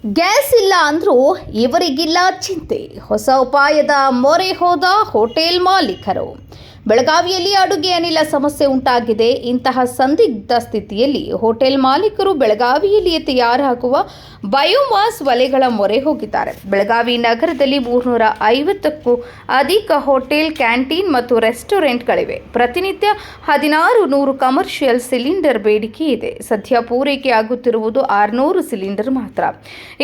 Gas ಇಲ್ಲ ಅಂದ್ರೂ ಇವರಿಗಿಲ್ಲ ಚಿಂತೆ. ಹೊಸ ಉಪಾಯದ ಮೊರೆ ಹೋದ ಹೋಟೆಲ್ ಮಾಲೀಕರು. ಬೆಳಗಾವಿಯಲ್ಲಿ ಅಡುಗೆ ಅನಿಲ ಸಮಸ್ಯೆ ಉಂಟಾಗಿದೆ. ಇಂತಹ ಸಂದಿಗ್ಧ ಸ್ಥಿತಿಯಲ್ಲಿ ಹೋಟೆಲ್ ಮಾಲೀಕರು ಬೆಳಗಾವಿಯಲ್ಲಿಯೇ ತಯಾರಾಗುವ ಬಯೋಮಾಸ್ ಒಲೆಗಳ ಮೊರೆ ಹೋಗಿದ್ದಾರೆ. ಬೆಳಗಾವಿ ನಗರದಲ್ಲಿ 350ಕ್ಕೂ ಅಧಿಕ ಹೋಟೆಲ್, ಕ್ಯಾಂಟೀನ್ ಮತ್ತು ರೆಸ್ಟೋರೆಂಟ್ಗಳಿವೆ. ಪ್ರತಿನಿತ್ಯ 1600 ಕಮರ್ಷಿಯಲ್ ಸಿಲಿಂಡರ್ ಬೇಡಿಕೆ ಇದೆ. ಸದ್ಯ ಪೂರೈಕೆ ಆಗುತ್ತಿರುವುದು 600 ಸಿಲಿಂಡರ್ ಮಾತ್ರ.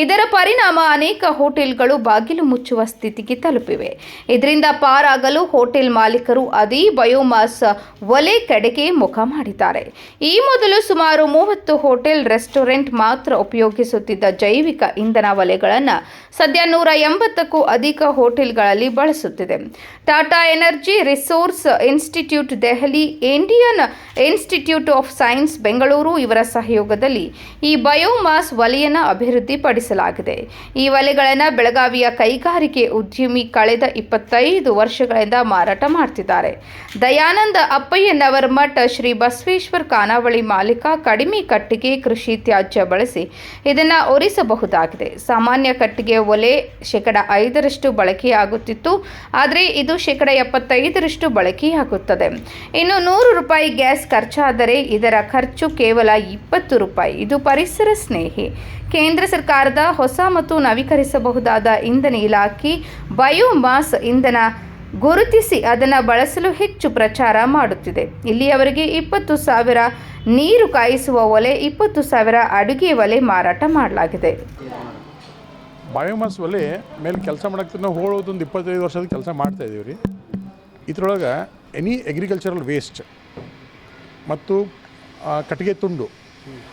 ಇದರ ಪರಿಣಾಮ ಅನೇಕ ಹೋಟೆಲ್ಗಳು ಬಾಗಿಲು ಮುಚ್ಚುವ ಸ್ಥಿತಿಗೆ ತಲುಪಿವೆ. ಇದರಿಂದ ಪಾರಾಗಲು ಹೋಟೆಲ್ ಮಾಲೀಕರು ಅದೇ ಬಯೋಮಾಸ್ ಒಲೆ ಕಡೆಗೆ ಮುಖ ಮಾಡಿದ್ದಾರೆ. ಈ ಮೊದಲು ಸುಮಾರು 30 ಹೋಟೆಲ್, ರೆಸ್ಟೋರೆಂಟ್ ಮಾತ್ರ ಉಪಯೋಗಿಸುತ್ತಿದ್ದ ಜೈವಿಕ ಇಂಧನ ಒಲೆಗಳನ್ನು ಸದ್ಯ 180ಕ್ಕೂ ಅಧಿಕ ಹೋಟೆಲ್ಗಳಲ್ಲಿ ಬಳಸುತ್ತಿದೆ. Tata energy resource institute Delhi, Indian Institute of science Bengaluru ಇವರ ಸಹಯೋಗದಲ್ಲಿ ಈ ಬಯೋಮಾಸ್ ಒಲೆಯನ್ನು ಅಭಿವೃದ್ಧಿಪಡಿಸಲಾಗಿದೆ. ಈ ಒಲೆಗಳನ್ನು ಬೆಳಗಾವಿಯ ಕೈಗಾರಿಕೆ ಉದ್ಯಮಿ ಕಳೆದ 25 ವರ್ಷಗಳಿಂದ ಮಾರಾಟ ಮಾಡ್ತಿದ್ದಾರೆ. ದಯಾನಂದ ಅಪ್ಪಯ್ಯನವರ ಮಠ ಶ್ರೀ ಬಸವೇಶ್ವರ ಖಾನಾವಳಿ ಮಾಲೀಕ ಕಡಿಮೆ ಕಟ್ಟಿಗೆ ಕೃಷಿ ತ್ಯಾಜ್ಯ ಬಳಸಿ ಇದನ್ನು ಒರಿಸಬಹುದಾಗಿದೆ. ಸಾಮಾನ್ಯ ಕಟ್ಟಿಗೆ ಒಲೆ 5% ಬಳಕೆಯಾಗುತ್ತಿತ್ತು, ಆದರೆ ಇದು 75% ಬಳಕೆಯಾಗುತ್ತದೆ. ಇನ್ನು ₹100 ಗ್ಯಾಸ್ ಖರ್ಚಾದರೆ ಇದರ ಖರ್ಚು ಕೇವಲ ₹20. ಇದು ಪರಿಸರ ಸ್ನೇಹಿ. ಕೇಂದ್ರ ಸರ್ಕಾರದ ಹೊಸ ಮತ್ತು ನವೀಕರಿಸಬಹುದಾದ ಇಂಧನ ಇಲಾಖೆ ಬಯೋಮಾಸ್ ಇಂಧನ ಗುರುತಿಸಿ ಅದನ್ನು ಬಳಸಲು ಹೆಚ್ಚು ಪ್ರಚಾರ ಮಾಡುತ್ತಿದೆ. ಇಲ್ಲಿಯವರೆಗೆ 20,000 ನೀರು ಕಾಯಿಸುವ ಒಲೆ, 20,000 ಅಡುಗೆ ಒಲೆ ಮಾರಾಟ ಮಾಡಲಾಗಿದೆ. ಬಯೋಮಾಸ್ ಒಲೆ ಮೇಲೆ ಕೆಲಸ ಮಾಡೋಕ್ಕೆ ನಾವು ಹೋಳೋದೊಂದು 25 ವರ್ಷದ ಕೆಲಸ ಮಾಡ್ತಾಯಿದ್ದೀವಿ ರೀ. ಇದರೊಳಗೆ ಎನಿ ಅಗ್ರಿಕಲ್ಚರಲ್ ವೇಸ್ಟ್ ಮತ್ತು ಕಟ್ಟಿಗೆ ತುಂಡು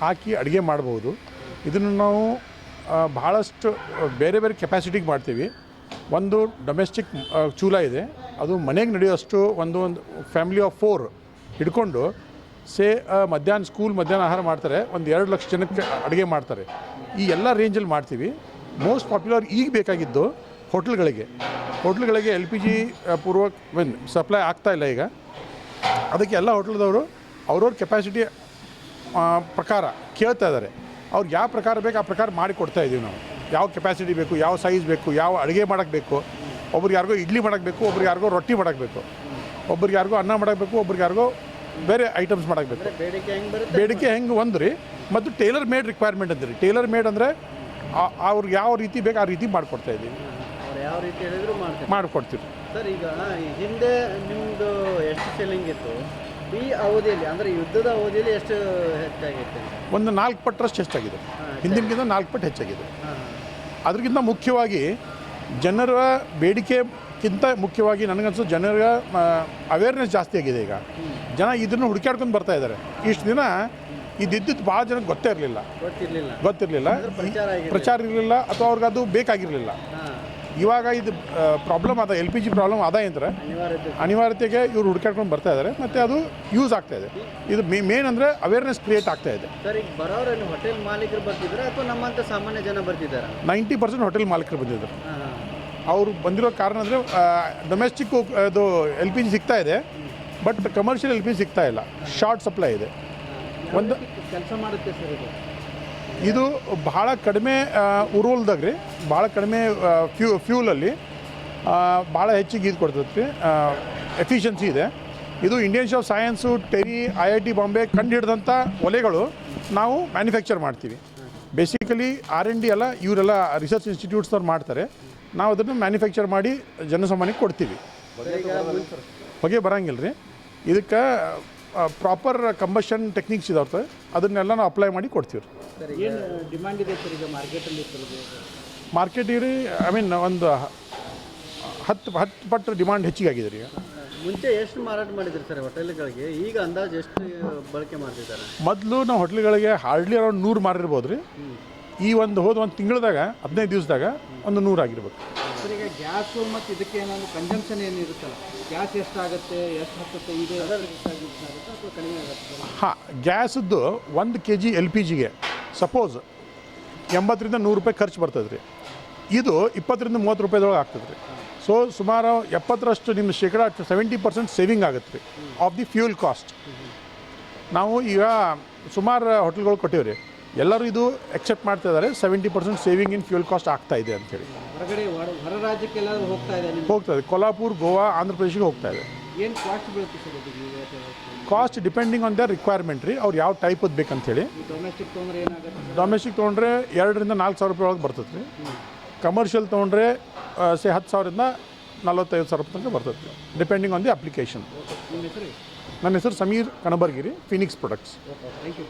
ಹಾಕಿ ಅಡುಗೆ ಮಾಡ್ಬೋದು. ಇದನ್ನು ನಾವು ಭಾಳಷ್ಟು ಬೇರೆ ಬೇರೆ ಕೆಪಾಸಿಟಿಗೆ ಮಾಡ್ತೀವಿ. ಒಂದು ಡೊಮೆಸ್ಟಿಕ್ ಚೂಲ ಇದೆ, ಅದು ಮನೆಗೆ ನಡೆಯೋಷ್ಟು ಒಂದು ಫ್ಯಾಮಿಲಿ ಆಫ್ 4 ಹಿಡ್ಕೊಂಡು ಮಧ್ಯಾಹ್ನ ಆಹಾರ ಮಾಡ್ತಾರೆ. ಒಂದು 2 ಲಕ್ಷ ಜನಕ್ಕೆ ಅಡುಗೆ ಮಾಡ್ತಾರೆ. ಈ ಎಲ್ಲ ರೇಂಜಲ್ಲಿ ಮಾಡ್ತೀವಿ. ಮೋಸ್ಟ್ ಪಾಪ್ಯುಲರ್ ಈಗ ಬೇಕಾಗಿದ್ದು ಹೋಟ್ಲ್ಗಳಿಗೆ LPG ಸಪ್ಲೈ ಆಗ್ತಾಯಿಲ್ಲ ಈಗ. ಅದಕ್ಕೆ ಎಲ್ಲ ಹೋಟ್ಲದವರು ಅವ್ರವ್ರ ಕೆಪಾಸಿಟಿ ಪ್ರಕಾರ ಕೇಳ್ತಾ ಇದ್ದಾರೆ. ಅವ್ರಿಗೆ ಯಾವ ಪ್ರಕಾರ ಬೇಕು ಆ ಪ್ರಕಾರ ಮಾಡಿ ಕೊಡ್ತಾಯಿದ್ದೀವಿ ನಾವು. ಯಾವ ಕೆಪಾಸಿಟಿ ಬೇಕು, ಯಾವ ಸೈಜ್ ಬೇಕು, ಯಾವ ಅಡುಗೆ ಮಾಡೋಕ್ಕೆ ಬೇಕು. ಒಬ್ರಿಗೆ ಯಾರಿಗೋ ಇಡ್ಲಿ ಮಾಡೋಕ್ಕೆ ಬೇಕು, ಒಬ್ರಿಗೆ ಯಾರಿಗೋ ರೊಟ್ಟಿ ಮಾಡೋಕ್ಕೆ ಬೇಕು, ಒಬ್ರಿಗೆ ಯಾರಿಗೋ ಅನ್ನ ಮಾಡೋಕ್ಕೆ ಬೇಕು, ಒಬ್ರಿಗೆ ಯಾರಿಗೋ ಬೇರೆ ಐಟಮ್ಸ್ ಮಾಡೋಕ್ಕೆ ಬೇಕು. ಬೇಡಿಕೆ ಹೆಂಗೆ ಒಂದು ರೀ. ಮತ್ತು ಟೇಲರ್ ಮೇಡ್ ರಿಕ್ವೈರ್ಮೆಂಟ್ ಅಂತೀರಿ. ಟೇಲರ್ ಮೇಡ್ ಅಂದರೆ ಅವ್ರಿಗೆ ಯಾವ ರೀತಿ ಬೇಕು ಆ ರೀತಿ ಮಾಡಿಕೊಡ್ತಾಯಿದ್ದೀವಿ. ಯಾವ ರೀತಿ ಹೇಳಿದ್ರು ಮಾಡಿಕೊಡ್ತೀವಿ ಸರ್. ಈಗ ಹಿಂದೆ ನಿಮ್ಮದು ಎಷ್ಟು ಸೆಲ್ಲಿಂಗ್ ಇತ್ತು, ಈ ಅವಧಿಯಲ್ಲಿ ಅಂದರೆ ಯುದ್ಧದ ಅವಧಿಯಲ್ಲಿ ಎಷ್ಟು ಹೆಚ್ಚಾಗಿತ್ತು? ಒಂದು 4 ಪಟ್ಟರಷ್ಟು ಹೆಚ್ಚಾಗಿದೆ. ಹಿಂದಿನಗಿಂತ 4 ಪಟ್ಟು ಹೆಚ್ಚಾಗಿದೆ. ಅದಕ್ಕಿಂತ ಮುಖ್ಯವಾಗಿ ಜನರ ಬೇಡಿಕೆಗಿಂತ ಮುಖ್ಯವಾಗಿ ನನಗನ್ಸೋ ಜನರ ಅವೇರ್ನೆಸ್ ಜಾಸ್ತಿ ಆಗಿದೆ. ಈಗ ಜನ ಇದನ್ನು ಹುಡುಕಾಡ್ಕೊಂಡು ಬರ್ತಾ ಇದ್ದಾರೆ. ಇಷ್ಟು ದಿನ ಇದ್ದಿದ್ದು ಭಾಳ ಜನಕ್ಕೆ ಗೊತ್ತಿರಲಿಲ್ಲ, ಪ್ರಚಾರ ಇರಲಿಲ್ಲ, ಅಥವಾ ಅವ್ರಿಗೆ ಅದು ಬೇಕಾಗಿರಲಿಲ್ಲ. ಇವಾಗ ಇದು ಪ್ರಾಬ್ಲಮ್ ಅದ, LPG ಪ್ರಾಬ್ಲಮ್ ಅದ ಅಂದ್ರೆ ಅನಿವಾರ್ಯತೆಗೆ ಇವರು ಹುಡುಕಾಡ್ಕೊಂಡು ಬರ್ತಾ ಇದ್ದಾರೆ. ಮತ್ತು ಅದು ಯೂಸ್ ಆಗ್ತಾ ಇದೆ. ಇದು ಮೇನ್ ಅಂದರೆ ಅವೇರ್ನೆಸ್ ಕ್ರಿಯೇಟ್ ಆಗ್ತಾ ಇದೆ. ಸರ್, ಈಗ ಬರೋರಲ್ಲಿ ಹೋಟೆಲ್ ಮಾಲೀಕರು ಬರ್ತಿದ್ದಾರೆ ಅಥವಾ ನಮ್ಮಂಥ ಸಾಮಾನ್ಯ ಜನ ಬರ್ತಿದ್ದಾರೆ? 90% ಹೋಟೆಲ್ ಮಾಲೀಕರು ಬಂದಿದ್ದಾರೆ. ಅವರು ಬಂದಿರೋ ಕಾರಣ ಅಂದರೆ ಡೊಮೆಸ್ಟಿಕ್ಕು ಅದು LPG ಸಿಗ್ತಾ ಇದೆ, ಬಟ್ ಕಮರ್ಷಿಯಲ್ LPG ಸಿಗ್ತಾ ಇಲ್ಲ. ಶಾರ್ಟ್ ಸಪ್ಲೈ ಇದೆ. ಒಂದು ಕೆಲಸ ಮಾಡುತ್ತೆ ಸರ್ ಇದು ಭಾಳ ಕಡಿಮೆ ಉರುಲ್ದಾಗ ರೀ, ಭಾಳ ಕಡಿಮೆ ಫ್ಯೂಲಲ್ಲಿ ಭಾಳ ಹೆಚ್ಚಿಗೆ ಇದು ಕೊಡ್ತೈತಿ. ಎಫಿಷಿಯನ್ಸಿ ಇದೆ. ಇದು Indian Institute of Science, TERI, IIT Bombay ಕಂಡು ಹಿಡಿದಂಥ ಒಲೆಗಳು ನಾವು ಮ್ಯಾನುಫ್ಯಾಕ್ಚರ್ ಮಾಡ್ತೀವಿ. ಬೇಸಿಕಲಿ R&D ಎಲ್ಲ ಇವರೆಲ್ಲ ರಿಸರ್ಚ್ ಇನ್ಸ್ಟಿಟ್ಯೂಟ್ಸ್ನವ್ರು ಮಾಡ್ತಾರೆ. ನಾವು ಅದನ್ನು ಮ್ಯಾನುಫ್ಯಾಕ್ಚರ್ ಮಾಡಿ ಜನಸಾಮಾನ್ಯಕ್ಕೆ ಕೊಡ್ತೀವಿ. ಹೊಗೆ ಬರೋಂಗಿಲ್ಲ ರೀ. ಇದಕ್ಕೆ ಪ್ರಾಪರ್ ಕಂಬಷನ್ ಟೆಕ್ನಿಕ್ಸ್ ಇದಾವೆ, ಅದನ್ನೆಲ್ಲ ನಾವು ಅಪ್ಲೈ ಮಾಡಿ ಕೊಡ್ತೀವಿ. ಏನು ಡಿಮ್ಯಾಂಡ್ ಇದೆ ಸರ್ ಈಗ ಮಾರ್ಕೆಟಲ್ಲಿ? ಮಾರ್ಕೆಟಿಗೆ ರೀ ಒಂದು 10 ಪಟ್ಟು ಡಿಮಾಂಡ್ ಹೆಚ್ಚಿಗೆ ಆಗಿದೆ ರೀ. ಮುಂಚೆ ಎಷ್ಟು ಮಾರಾಟ ಮಾಡಿದ್ರಿ ಸರ್ ಹೋಟೆಲ್ಗಳಿಗೆ? ಈಗ ಅಂದಾಜು ಎಷ್ಟು ಬಳಕೆ ಮಾಡ್ತಿದ್ದಾರೆ? ಮೊದಲು ನಾವು ಹೋಟ್ಲ್ಗಳಿಗೆ ಹಾರ್ಡ್ಲಿ ಅರೌಂಡ್ 100 ಮಾರಿರ್ಬೋದು ರೀ. ಈ ಒಂದು ತಿಂಗಳದಾಗ 15 ದಿವಸದಾಗ ಒಂದು 100 ಆಗಿರ್ಬೇಕು. ಸರ್, ಈಗ ಗ್ಯಾಸು ಮತ್ತು ಇದಕ್ಕೆ ಏನಾದ್ರು ಕನ್ಸಂಪ್ಷನ್ ಏನಿರುತ್ತಲ್ಲ, ಗ್ಯಾಸ್ ಎಷ್ಟಾಗುತ್ತೆ, ಎಷ್ಟು ಹತ್ತುತ್ತೆ, ಇದು ಎಷ್ಟಾಗುತ್ತೆ ಅಥವಾ ಕಡಿಮೆ ಆಗುತ್ತೆ? ಹಾಂ, ಗ್ಯಾಸದ್ದು 1 kg LPGಗೆ ಸಪೋಸ್ 80ರಿಂದ 100 ರೂಪಾಯಿ ಖರ್ಚು ಬರ್ತದೆ ರೀ. ಇದು 20ರಿಂದ 30 ರೂಪಾಯಿದೊಳಗೆ ಆಗ್ತದೆ ರೀ. ಸೊ ಸುಮಾರು 70ರಷ್ಟು ನಿಮ್ಮ 70% ಸೇವಿಂಗ್ ಆಗುತ್ತೆ ರೀ ಆಫ್ ದಿ ಫ್ಯೂಲ್ ಕಾಸ್ಟ್. ನಾವು ಈಗ ಸುಮಾರು ಹೋಟೆಲ್ಗಳು ಕೊಟ್ಟಿವಿ ರೀ. ಎಲ್ಲರೂ ಇದು ಎಕ್ಸೆಪ್ಟ್ ಮಾಡ್ತಾ ಇದ್ದಾರೆ. 70% ಸೇವಿಂಗ್ ಇನ್ ಫ್ಯೂಯಲ್ ಕಾಸ್ಟ್ ಆಗ್ತಾ ಇದೆ ಅಂತೇಳಿ. ಹೊರಗಡೆ ಹೊರ ರಾಜ್ಯಕ್ಕೆಲ್ಲಾದ್ರೂ ಹೋಗ್ತಾ ಇದೆ ನಿಮ್ಗೆ? ಹೋಗ್ತಾ ಇದೆ. ಕೊಲ್ಹಾಪುರ್, ಗೋವಾ, ಆಂಧ್ರ ಪ್ರದೇಶಕ್ಕೆ ಹೋಗ್ತಾ ಇದೆ. ಏನು ಕಾಸ್ಟ್ ಬೀಳುತ್ತೆ ಸರ್ ಇದು? Cost depending on their requirement ರೀ, ಅವ್ರು ಯಾವ ಟೈಪದ್ದು ಬೇಕಂತೇಳಿ. ಡೊಮೆಸ್ಟಿಕ್ ತೊಗೊಂಡ್ರೆ ಏನಾಗುತ್ತೆ? ಡೊಮೆಸ್ಟಿಕ್ ತೊಗೊಂಡ್ರೆ 2,000 4,000 ರೂಪಾಯಿ ಒಳಗೆ ಬರ್ತದೆ ರೀ. ಕಮರ್ಷಿಯಲ್ ತೊಗೊಂಡ್ರೆ 10,000 45,000 ರೂಪಾಯಿ ತನಕ ಬರ್ತದೆ ರೀ, ಡಿಪೆಂಡಿಂಗ್ ಆನ್ ದಿ ಅಪ್ಲಿಕೇಶನ್. ನಿಮ್ಮ ಹೆಸರು? ನನ್ನ ಹೆಸರು Sameer Kanabargiri, Phoenix products. Thank you.